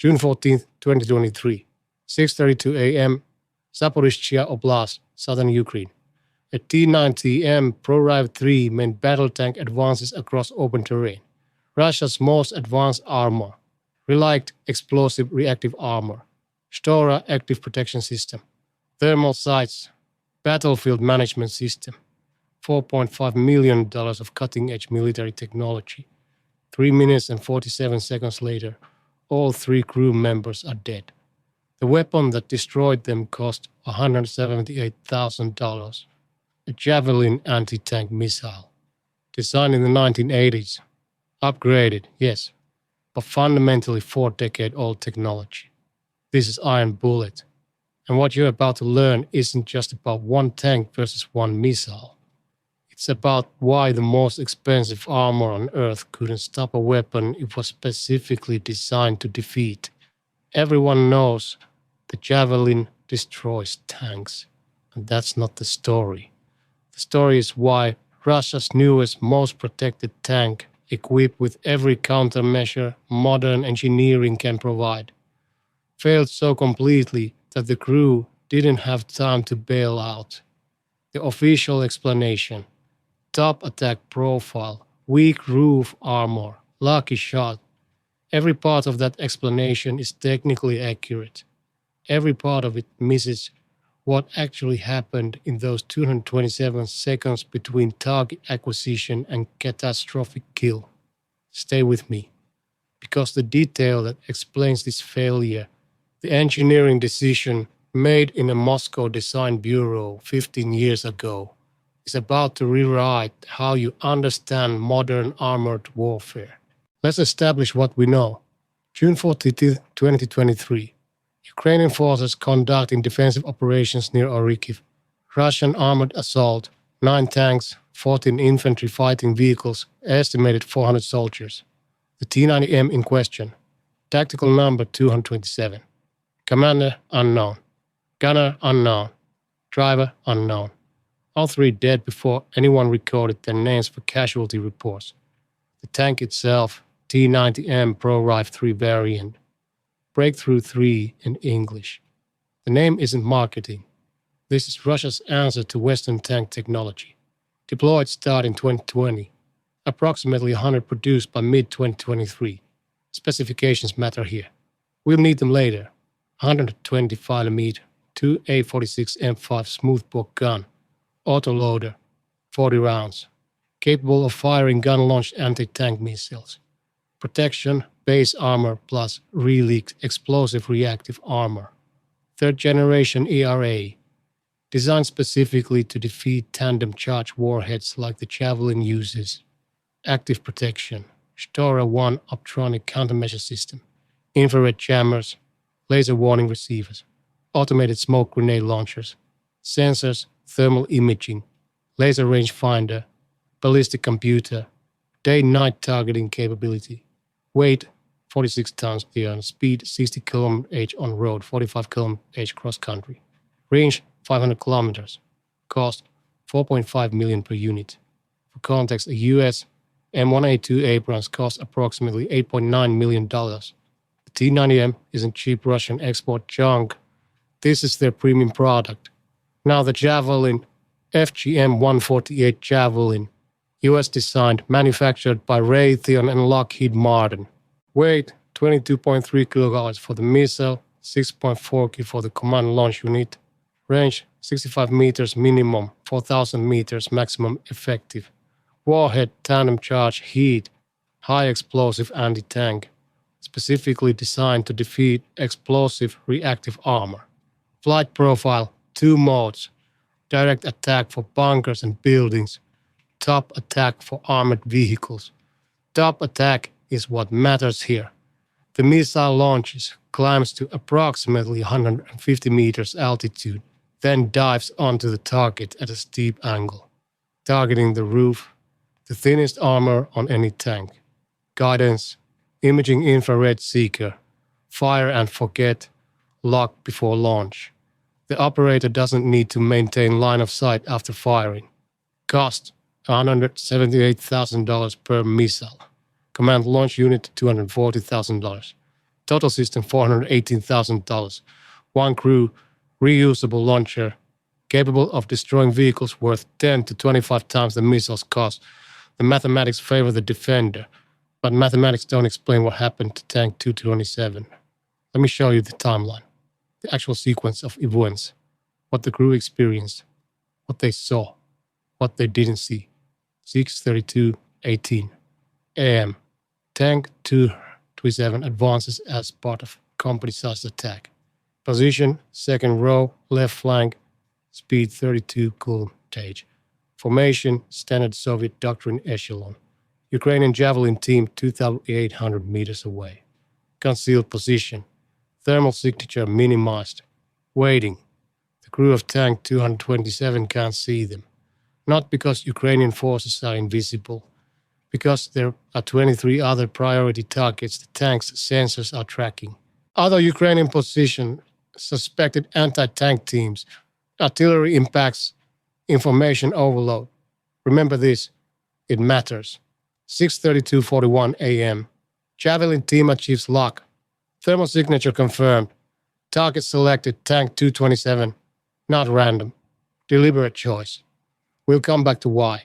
June 14, 2023, 6:32 a.m., Zaporizhzhia Oblast, southern Ukraine. A T-90M Proryv-3 main battle tank advances across open terrain. Russia's most advanced armor. Relikt explosive reactive armor. Shtora active protection system. Thermal sights. Battlefield management system. $4.5 million of cutting-edge military technology. 3 minutes and 47 seconds later, all 3 crew members are dead. The weapon that destroyed them cost $178,000. A Javelin anti-tank missile. Designed in the 1980s. Upgraded, yes, but fundamentally 4-decade-old technology. This is IronBullet. And what you're about to learn isn't just about one tank versus one missile. It's about why the most expensive armor on Earth couldn't stop a weapon it was specifically designed to defeat. Everyone knows the Javelin destroys tanks, and that's not the story. The story is why Russia's newest, most protected tank, equipped with every countermeasure modern engineering can provide, failed so completely that the crew didn't have time to bail out. The official explanation: top attack profile, weak roof armor, lucky shot. Every part of that explanation is technically accurate. Every part of it misses what actually happened in those 227 seconds between target acquisition and catastrophic kill. Stay with me, because the detail that explains this failure, the engineering decision made in a Moscow design bureau 15 years ago, is about to rewrite how you understand modern armored warfare. Let's establish what we know. June 14, 2023. Ukrainian forces conducting defensive operations near Orikhiv. Russian armored assault, 9 tanks, 14 infantry fighting vehicles, estimated 400 soldiers. The T-90M in question. Tactical number 227. Commander unknown. Gunner unknown. Driver unknown. All 3 dead before anyone recorded their names for casualty reports. The tank itself, T-90M Proryv-3 variant. Breakthrough 3 in English. The name isn't marketing. This is Russia's answer to Western tank technology. Deployed start in 2020. Approximately 100 produced by mid-2023. Specifications matter here. We'll need them later. 120mm, 2 A46 M5 smoothbore gun. Autoloader, 40 rounds. Capable of firing gun-launched anti-tank missiles. Protection, base armor plus Relikt explosive reactive armor. 3rd generation ERA. Designed specifically to defeat tandem charge warheads like the Javelin uses. Active protection. Shtora 1 optronic countermeasure system. Infrared jammers. Laser warning receivers. Automated smoke grenade launchers. Sensors, thermal imaging. Laser rangefinder. Ballistic computer. Day-night targeting capability. Weight 46 tons on speed 60 km/h on road, 45 km/h cross country. Range 500 kilometers. Cost $4.5 million per unit. For context, a US M1A2 Abrams costs approximately $8.9 million. The T-90M isn't cheap Russian export junk. This is their premium product. Now the Javelin, FGM-148 Javelin, US designed, manufactured by Raytheon and Lockheed Martin. Weight 22.3 kilograms for the missile, 6.4 kg for the command launch unit. Range 65 meters minimum, 4,000 meters maximum effective. Warhead tandem charge heat, high explosive anti-tank, specifically designed to defeat explosive reactive armor. Flight profile, 2 modes. Direct attack for bunkers and buildings. Top attack for armored vehicles. Top attack is what matters here. The missile launches, climbs to approximately 150 meters altitude, then dives onto the target at a steep angle, targeting the roof, the thinnest armor on any tank. Guidance, imaging infrared seeker, fire and forget, lock before launch. The operator doesn't need to maintain line of sight after firing. Cost, $178,000 per missile. Command launch unit, $240,000. Total system $418,000. One crew, reusable launcher, capable of destroying vehicles worth 10 to 25 times the missile's cost. The mathematics favor the defender, but mathematics don't explain what happened to Tank 227. Let me show you the timeline, the actual sequence of events, what the crew experienced, what they saw, what they didn't see. 6:32:18 a.m. Tank 227 advances as part of company-sized attack. Position, second row, left flank, speed 32 km/h. Formation, standard Soviet doctrine echelon. Ukrainian Javelin team 2,800 meters away. Concealed position. Thermal signature minimized. Waiting. The crew of Tank 227 can't see them. Not because Ukrainian forces are invisible, because there are 23 other priority targets the tank's sensors are tracking. Other Ukrainian position, suspected anti-tank teams, artillery impacts, information overload. Remember this, it matters. 6:32:41 a.m. Javelin team achieves lock. Thermal signature confirmed. Target selected Tank 227. Not random. Deliberate choice. We'll come back to why.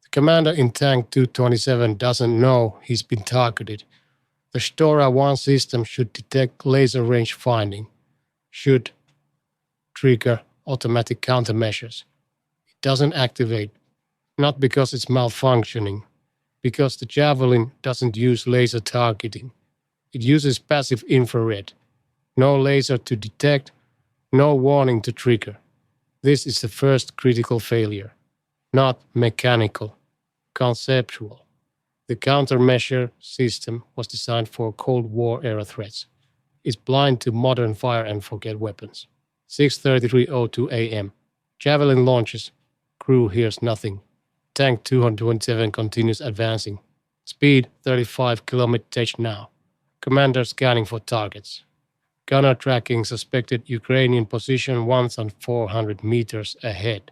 The commander in Tank 227 doesn't know he's been targeted. The Shtora 1 system should detect laser range finding. Should trigger automatic countermeasures. It doesn't activate. Not because it's malfunctioning. Because the Javelin doesn't use laser targeting. It uses passive infrared. No laser to detect, no warning to trigger. This is the first critical failure. Not mechanical, conceptual. The countermeasure system was designed for Cold War era threats. It's blind to modern fire and forget weapons. 6:33:02 a.m. Javelin launches. Crew hears nothing. Tank 227 continues advancing. Speed 35 km/h now. Commander scanning for targets. Gunner tracking suspected Ukrainian position 1,400 meters ahead.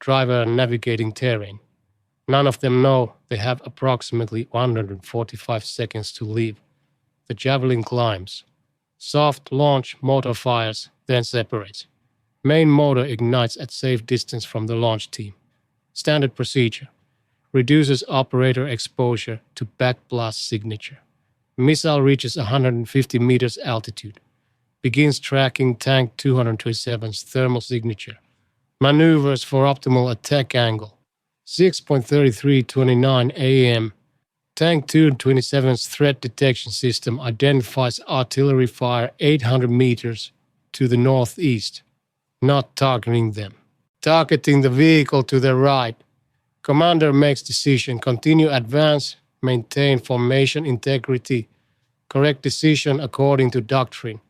Driver navigating terrain. None of them know they have approximately 145 seconds to leave. The Javelin climbs. Soft launch motor fires, then separates. Main motor ignites at safe distance from the launch team. Standard procedure. Reduces operator exposure to backblast signature. Missile reaches 150 meters altitude. Begins tracking Tank 227's thermal signature. Maneuvers for optimal attack angle. 6:33:29 a.m. Tank 227's threat detection system identifies artillery fire 800 meters to the northeast, not targeting them. Targeting the vehicle to the right. Commander makes decision, continue advance, maintain formation integrity, correct decision according to doctrine.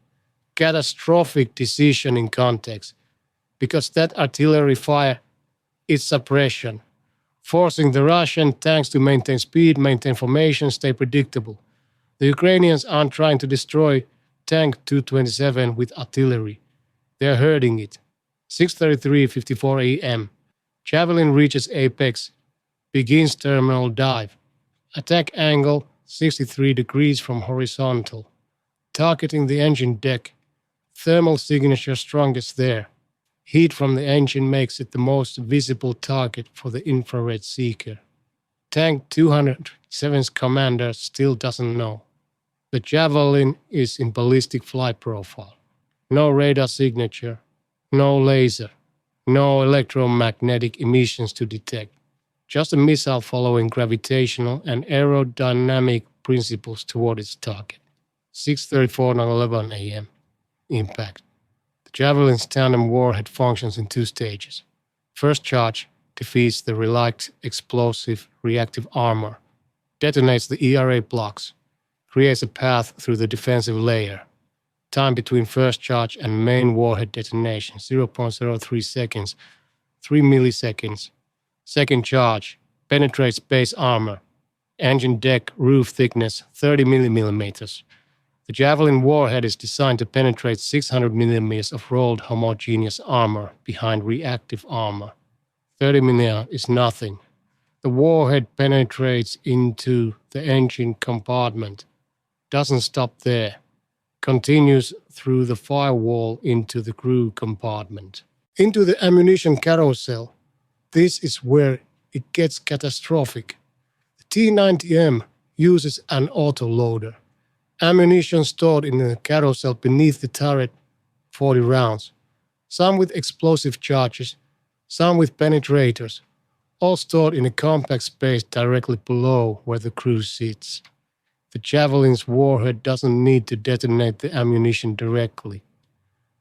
Catastrophic decision in context, because that artillery fire is suppression, forcing the Russian tanks to maintain speed, maintain formation, stay predictable. The Ukrainians aren't trying to destroy Tank 227 with artillery. They're hurting it. 6:33:54 a.m. Javelin reaches apex, begins terminal dive. Attack angle 63 degrees from horizontal. Targeting the engine deck. Thermal signature strongest there. Heat from the engine makes it the most visible target for the infrared seeker. Tank 207's commander still doesn't know. The Javelin is in ballistic flight profile. No radar signature, no laser, no electromagnetic emissions to detect. Just a missile following gravitational and aerodynamic principles toward its target. 6:34:11 a.m. Impact. The Javelin's tandem warhead functions in two stages. First charge defeats the Relikt explosive reactive armor, detonates the ERA blocks, creates a path through the defensive layer. Time between first charge and main warhead detonation 0.03 seconds, 3 milliseconds. Second charge penetrates base armor, engine deck roof thickness 30 millimeters. The Javelin warhead is designed to penetrate 600 millimeters of rolled homogeneous armor behind reactive armor. 30 millimeters is nothing. The warhead penetrates into the engine compartment. Doesn't stop there. continues through the firewall into the crew compartment. Into the ammunition carousel. This is where it gets catastrophic. The T-90M uses an autoloader. Ammunition stored in the carousel beneath the turret, 40 rounds. Some with explosive charges, some with penetrators, all stored in a compact space directly below where the crew sits. The Javelin's warhead doesn't need to detonate the ammunition directly.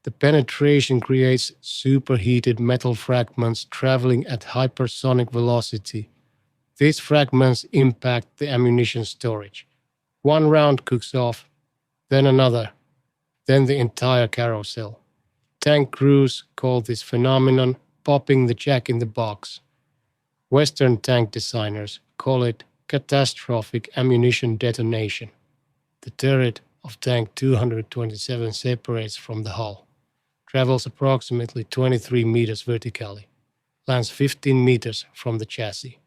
The penetration creates superheated metal fragments traveling at hypersonic velocity. These fragments impact the ammunition storage. One round cooks off, then another, then the entire carousel. Tank crews call this phenomenon popping the jack in the box. Western tank designers call it catastrophic ammunition detonation. The turret of tank 227 separates from the hull, travels approximately 23 meters vertically, lands 15 meters from the chassis.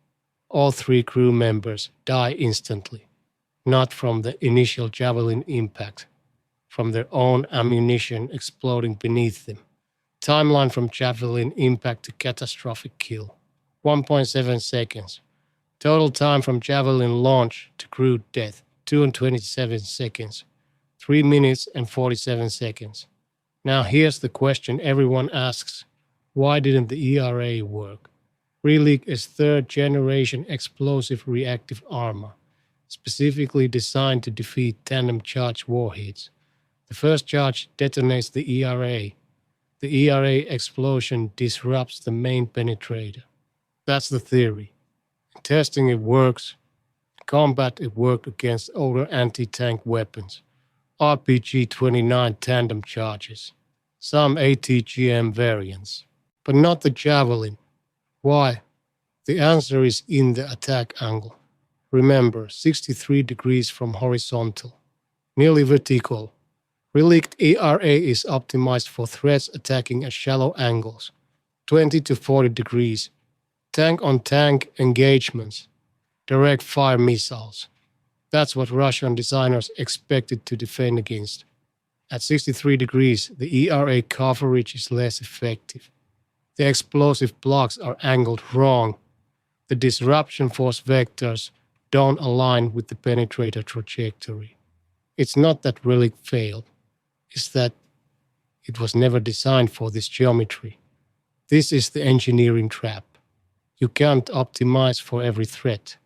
All 3 crew members die instantly, not from the initial Javelin impact, from their own ammunition exploding beneath them. Timeline from Javelin impact to catastrophic kill, 1.7 seconds. Total time from Javelin launch to crew death, 227 seconds, 3 minutes and 47 seconds. Now here's the question everyone asks. Why didn't the ERA work? Relikt is 3rd generation explosive reactive armor, specifically designed to defeat tandem charge warheads. The first charge detonates the ERA. The ERA explosion disrupts the main penetrator. That's the theory. In testing it works. In combat it worked against older anti-tank weapons, RPG-29 tandem charges, some ATGM variants, but not the Javelin. Why? The answer is in the attack angle. Remember, 63 degrees from horizontal, nearly vertical. Relikt ERA is optimized for threats attacking at shallow angles, 20 to 40 degrees, tank-on-tank engagements, direct fire missiles. That's what Russian designers expected to defend against. At 63 degrees, the ERA coverage is less effective. The explosive blocks are angled wrong. The disruption force vectors don't align with the penetrator trajectory. It's not that Relikt failed. It's that it was never designed for this geometry. This is the engineering trap. You can't optimize for every threat.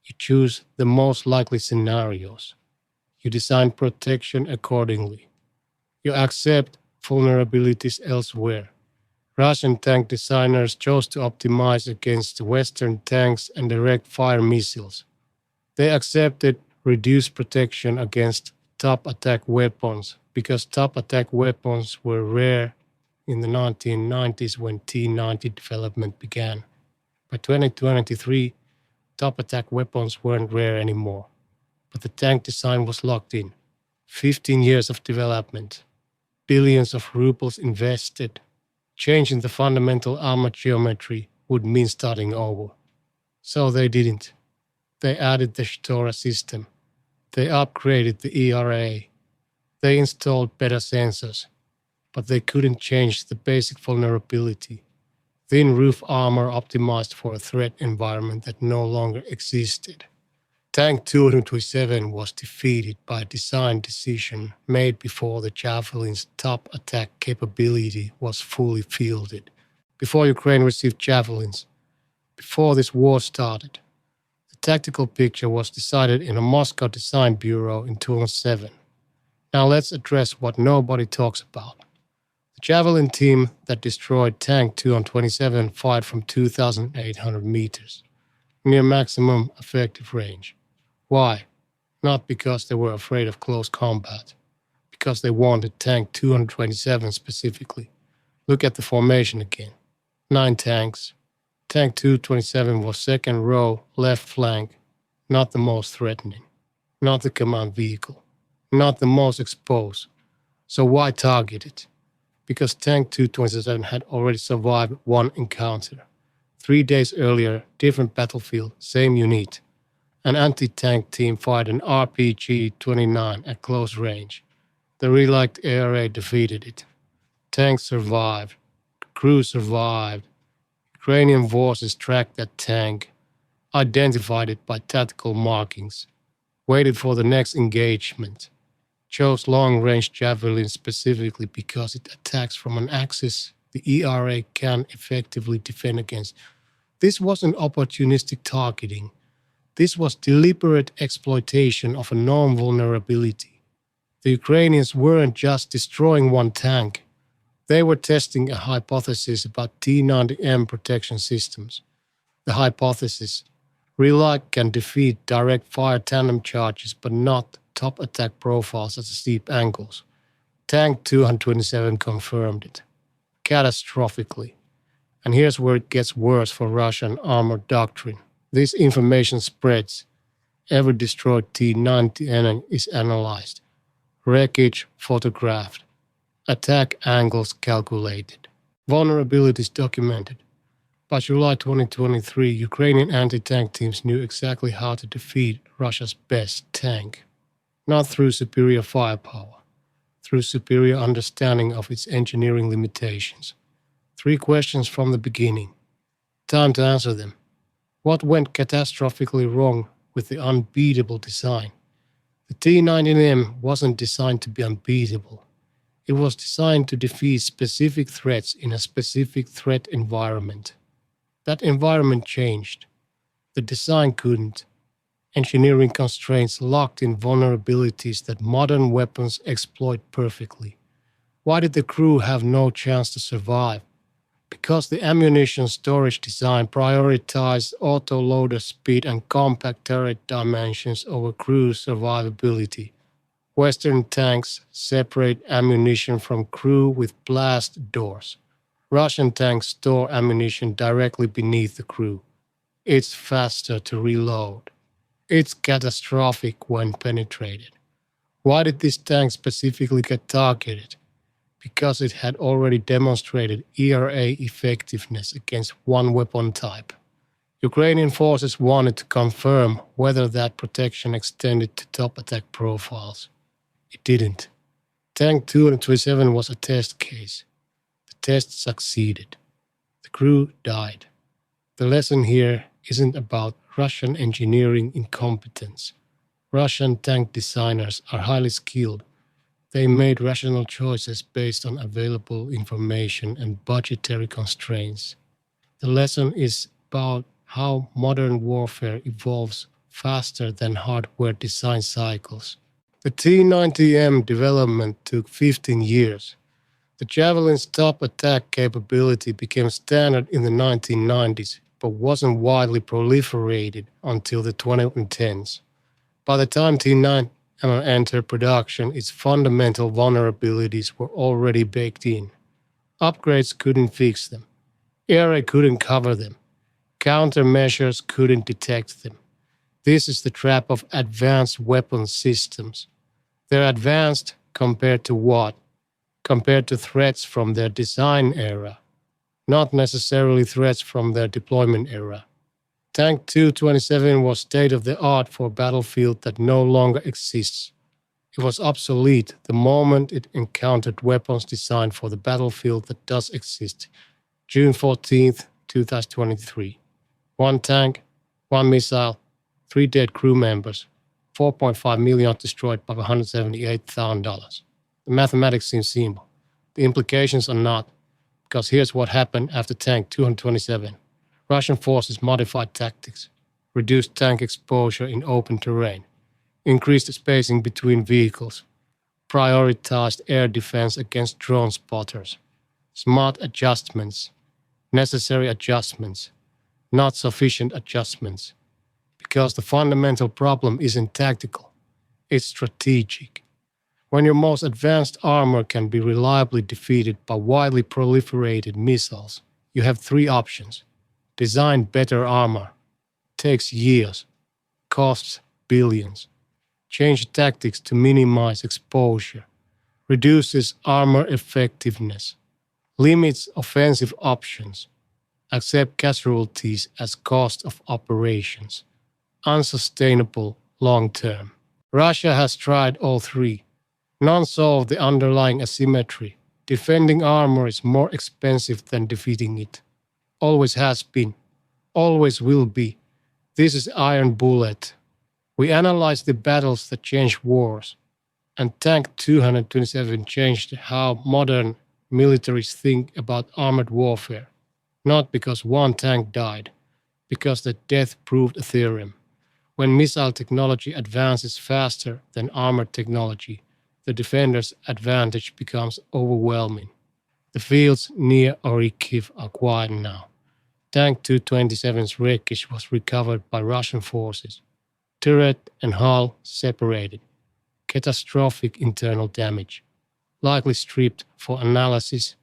You choose the most likely scenarios. You design protection accordingly. You accept vulnerabilities elsewhere. Russian tank designers chose to optimize against Western tanks and direct fire missiles. They accepted reduced protection against top attack weapons because top attack weapons were rare in the 1990s when T-90 development began. By 2023, top attack weapons weren't rare anymore, but the tank design was locked in. 15 years of development, billions of rubles invested. Changing the fundamental armor geometry would mean starting over. So they didn't. They added the Shtora system. They upgraded the ERA. They installed better sensors, but they couldn't change the basic vulnerability. Thin roof armor optimized for a threat environment that no longer existed. Tank 227 was defeated by a design decision made before the Javelin's top attack capability was fully fielded, before Ukraine received Javelins, before this war started. The tactical picture was decided in a Moscow design bureau in 2007. Now let's address what nobody talks about. The Javelin team that destroyed Tank 227 fired from 2,800 meters, near maximum effective range. Why? Not because they were afraid of close combat, because they wanted Tank 227 specifically. Look at the formation again. 9 tanks. Tank 227 was second row, left flank, not the most threatening, not the command vehicle, not the most exposed. So why target it? Because Tank 227 had already survived one encounter. 3 days earlier, different battlefield, same unit. An anti-tank team fired an RPG-29 at close range. The Relikt ERA defeated it. Tanks survived. Crew survived. Ukrainian forces tracked that tank, identified it by tactical markings, waited for the next engagement, chose long-range Javelin specifically because it attacks from an axis the ERA can effectively defend against. This wasn't opportunistic targeting. This was deliberate exploitation of a known vulnerability. The Ukrainians weren't just destroying one tank. They were testing a hypothesis about T-90M protection systems. The hypothesis: Relikt can defeat direct fire tandem charges but not top attack profiles at steep angles. Tank 227 confirmed it. Catastrophically. And here's where it gets worse for Russian armored doctrine. This information spreads. Every destroyed T-90M is analyzed. Wreckage photographed. Attack angles calculated. Vulnerabilities documented. By July 2023, Ukrainian anti-tank teams knew exactly how to defeat Russia's best tank. Not through superior firepower, through superior understanding of its engineering limitations. 3 questions from the beginning. Time to answer them. What went catastrophically wrong with the unbeatable design? The T-90M wasn't designed to be unbeatable. It was designed to defeat specific threats in a specific threat environment. That environment changed. The design couldn't. Engineering constraints locked in vulnerabilities that modern weapons exploit perfectly. Why did the crew have no chance to survive? Because the ammunition storage design prioritized autoloader speed and compact turret dimensions over crew survivability. Western tanks separate ammunition from crew with blast doors. Russian tanks store ammunition directly beneath the crew. It's faster to reload. It's catastrophic when penetrated. Why did this tank specifically get targeted? Because it had already demonstrated ERA effectiveness against one weapon type. Ukrainian forces wanted to confirm whether that protection extended to top attack profiles. It didn't. Tank 227 was a test case. The test succeeded. The crew died. The lesson here isn't about Russian engineering incompetence. Russian tank designers are highly skilled. They made rational choices based on available information and budgetary constraints. The lesson is about how modern warfare evolves faster than hardware design cycles. The T-90M development took 15 years. The Javelin's top attack capability became standard in the 1990s, but wasn't widely proliferated until the 2010s. By the time T-90M entered production, its fundamental vulnerabilities were already baked in. Upgrades couldn't fix them. ERA couldn't cover them. Countermeasures couldn't detect them. This is the trap of advanced weapon systems. They're advanced compared to what? Compared to threats from their design era, not necessarily threats from their deployment era. Tank 227 was state-of-the-art for a battlefield that no longer exists. It was obsolete the moment it encountered weapons designed for the battlefield that does exist. June 14, 2023. 1 tank, 1 missile, 3 dead crew members, 4.5 million destroyed by $178,000. The mathematics seem simple. The implications are not, because here's what happened after Tank 227. Russian forces modified tactics, reduced tank exposure in open terrain, increased the spacing between vehicles, prioritized air defense against drone spotters. Smart adjustments, necessary adjustments, not sufficient adjustments. Because the fundamental problem isn't tactical, it's strategic. When your most advanced armor can be reliably defeated by widely proliferated missiles, you have 3 options. Design better armor. Takes years. Costs billions. Change tactics to minimize exposure. Reduces armor effectiveness. Limits offensive options. Accept casualties as cost of operations. Unsustainable long term. Russia has tried all 3. None solve the underlying asymmetry. Defending armor is more expensive than defeating it. Always has been. Always will be. This is IronBullet. We analyze the battles that change wars. And Tank 227 changed how modern militaries think about armored warfare. Not because one tank died, because the death proved a theorem. When missile technology advances faster than armored technology, the defender's advantage becomes overwhelming. The fields near Orikhiv are quiet now. Tank 227's wreckage was recovered by Russian forces. Turret and hull separated. Catastrophic internal damage. Likely stripped for analysis.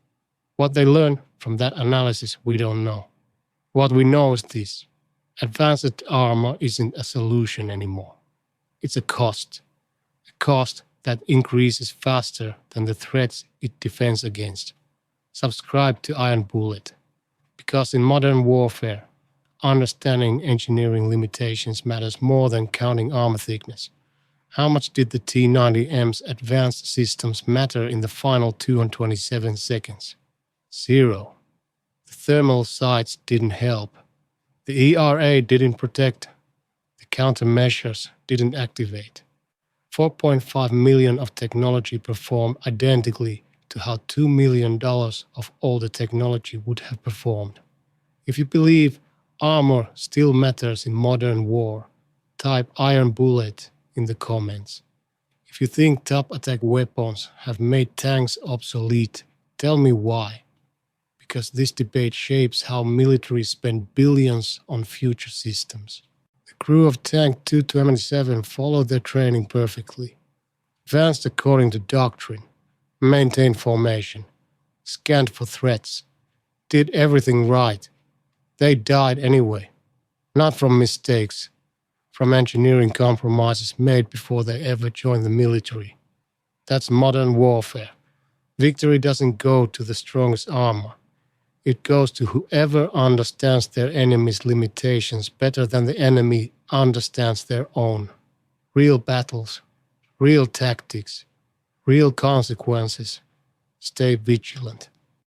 What they learned from that analysis we don't know. What we know is this. Advanced armor isn't a solution anymore. It's a cost. A cost that increases faster than the threats it defends against. Subscribe to IronBullet. Because in modern warfare, understanding engineering limitations matters more than counting armor thickness. How much did the T-90M's advanced systems matter in the final 227 seconds? 0. The thermal sights didn't help. The ERA didn't protect. The countermeasures didn't activate. 4.5 million of technology performed identically to how $2 million of older technology would have performed. If you believe armor still matters in modern war, type IronBullet in the comments. If you think top attack weapons have made tanks obsolete, tell me why. Because this debate shapes how militaries spend billions on future systems. The crew of Tank 227 followed their training perfectly, advanced according to doctrine, maintained formation, scanned for threats, did everything right. They died anyway, not from mistakes, from engineering compromises made before they ever joined the military. That's modern warfare. Victory doesn't go to the strongest armor. It goes to whoever understands their enemy's limitations better than the enemy understands their own. Real battles, real tactics, real consequences. Stay vigilant.